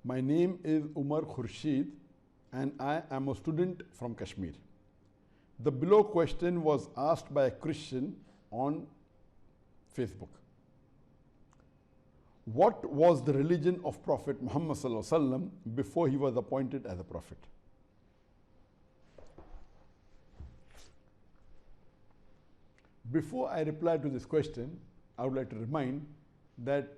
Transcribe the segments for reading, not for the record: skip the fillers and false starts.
My name is Umar Khurshid and I am a student from Kashmir. The below question was asked by a Christian on Facebook. What was the religion of Prophet Muhammad before he was appointed as a prophet? Before I reply to this question, I would like to remind that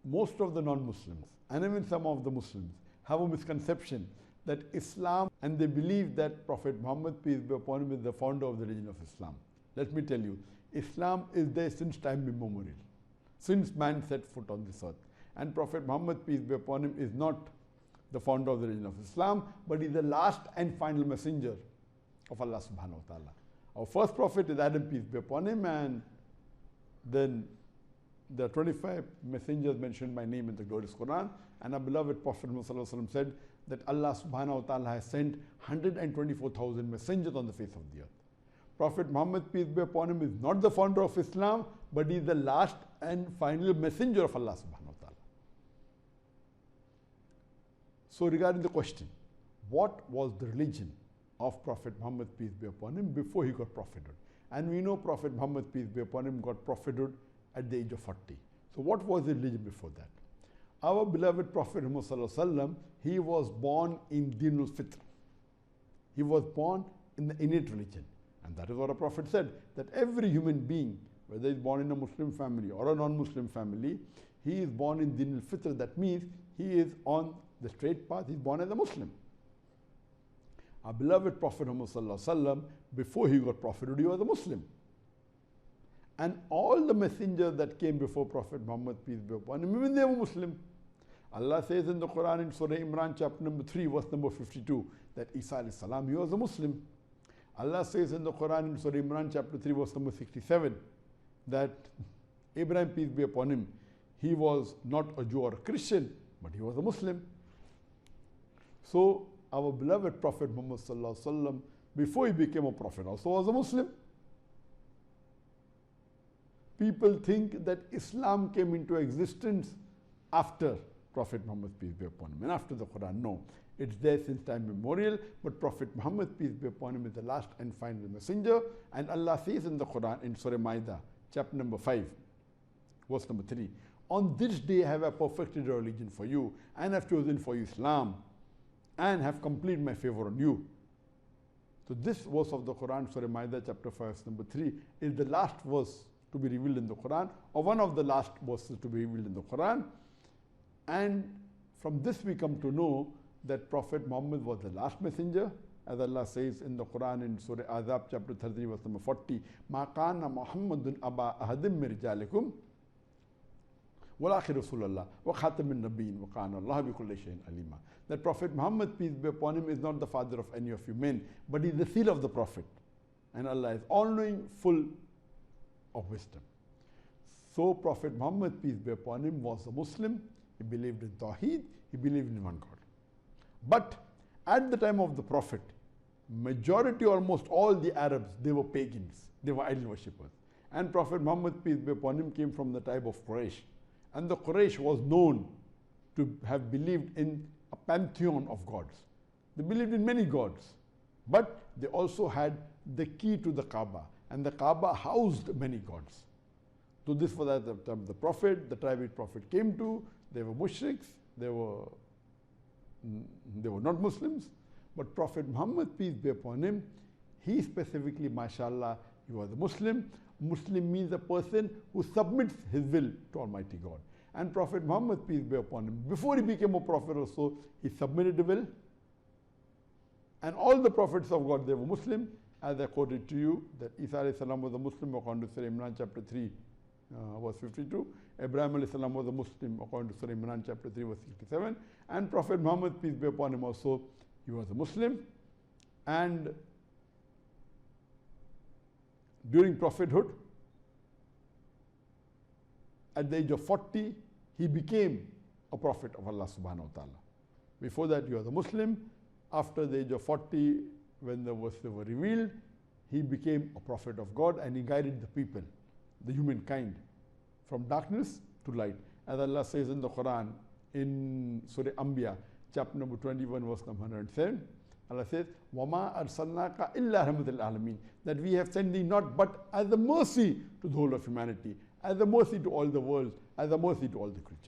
most of the non-Muslims and even some of the Muslims have a misconception that Islam, and they believe that Prophet Muhammad, peace be upon him, is the founder of the religion of Islam. Let me tell you, Islam is there since time immemorial, since man set foot on this earth. And Prophet Muhammad, peace be upon him, is not the founder of the religion of Islam, but is the last and final messenger of Allah subhanahu wa ta'ala. Our first prophet is Adam, peace be upon him, and then there are 25 messengers mentioned by name in the glorious Quran. And our beloved Prophet Muhammad said that Allah subhanahu wa ta'ala has sent 124,000 messengers on the face of the earth. Prophet Muhammad, peace be upon him, is not the founder of Islam, but he is the last and final messenger of Allah subhanahu wa ta'ala. So regarding the question, what was the religion of Prophet Muhammad, peace be upon him, before he got prophethood? And we know Prophet Muhammad, peace be upon him, got prophethood at the age of 40. So what was the religion before that? Our beloved Prophet Muhammad, he was born in Dinul Fitr. He was born in the innate religion. And that is what a prophet said, that every human being, whether he is born in a Muslim family or a non-Muslim family, he is born in Dinul Fitr. That means he is on the straight path, he is born as a Muslim. Our beloved Prophet Muhammad, before he got prophethood, he was a Muslim. And all the messengers that came before Prophet Muhammad, peace be upon him, even they were Muslim. Allah says in the Quran in Surah Imran chapter number 3 verse number 52 that Isa alayhi salam, he was a Muslim. Allah says in the Quran in Surah Imran chapter 3 verse number 67 that Abraham, peace be upon him, he was not a Jew or a Christian, but he was a Muslim. So our beloved Prophet Muhammad before he became a prophet also was a Muslim. People think that Islam came into existence after Prophet Muhammad, peace be upon him, and after the Quran. No, it's there since time immemorial, but Prophet Muhammad, peace be upon him, is the last and final messenger. And Allah says in the Quran in Surah Ma'idah, chapter number 5, verse number 3, on this day have I perfected a religion for you, and have chosen for you Islam, and have completed my favor on you. So this verse of the Quran, Surah Ma'idah, chapter 5, verse number 3, is the last verse to be revealed in the Quran, or one of the last verses to be revealed in the Quran. And from this we come to know that Prophet Muhammad was the last messenger, as Allah says in the Quran in Surah Azab chapter 33 verse number 40, Ma kana Muhammadun aba ahadim min rijalikum walakin Rasulullah wa khatamin nabiyyin wa kana Allah bi kulli shay'in alima. That Prophet Muhammad, peace be upon him, is not the father of any of you men, but he is the seal of the Prophet. And Allah is all-knowing, full of wisdom. So Prophet Muhammad, peace be upon him, was a Muslim. He believed in Tawheed, he believed in one God. But at the time of the Prophet, majority, almost all the Arabs, they were pagans, they were idol worshippers. And Prophet Muhammad, peace be upon him, came from the tribe of Quraysh. And the Quraysh was known to have believed in a pantheon of gods. They believed in many gods, but they also had the key to the Kaaba, and the Kaaba housed many gods. So this was at the time of the Prophet, the tribe which Prophet came to, they were mushriks, they were not Muslims, but Prophet Muhammad, peace be upon him, he specifically, mashallah, he was a Muslim. Muslim means a person who submits his will to Almighty God. And Prophet Muhammad, peace be upon him, before he became a prophet also, he submitted the will. And all the prophets of God, they were Muslim. As I quoted to you, that Isa alayhi salam was a Muslim according to Surah Imran chapter 3, verse 52. Abraham alayhi salam was a Muslim according to Surah Imran chapter 3, verse 67. And Prophet Muhammad, peace be upon him also, he was a Muslim. And during prophethood, at the age of 40, he became a prophet of Allah subhanahu wa ta'ala. Before that, he was a Muslim. After the age of 40, when the verses were revealed, he became a prophet of God, and he guided the people, the humankind, from darkness to light. As Allah says in the Quran in Surah Anbiya, chapter number 21, verse number 107. Allah says, وَمَا أَرْسَلْنَاكَ إِلَّا رَحْمَةً لِلْعَالَمِينَ, that we have sent thee not but as a mercy to the whole of humanity, as a mercy to all the world, as a mercy to all the creatures.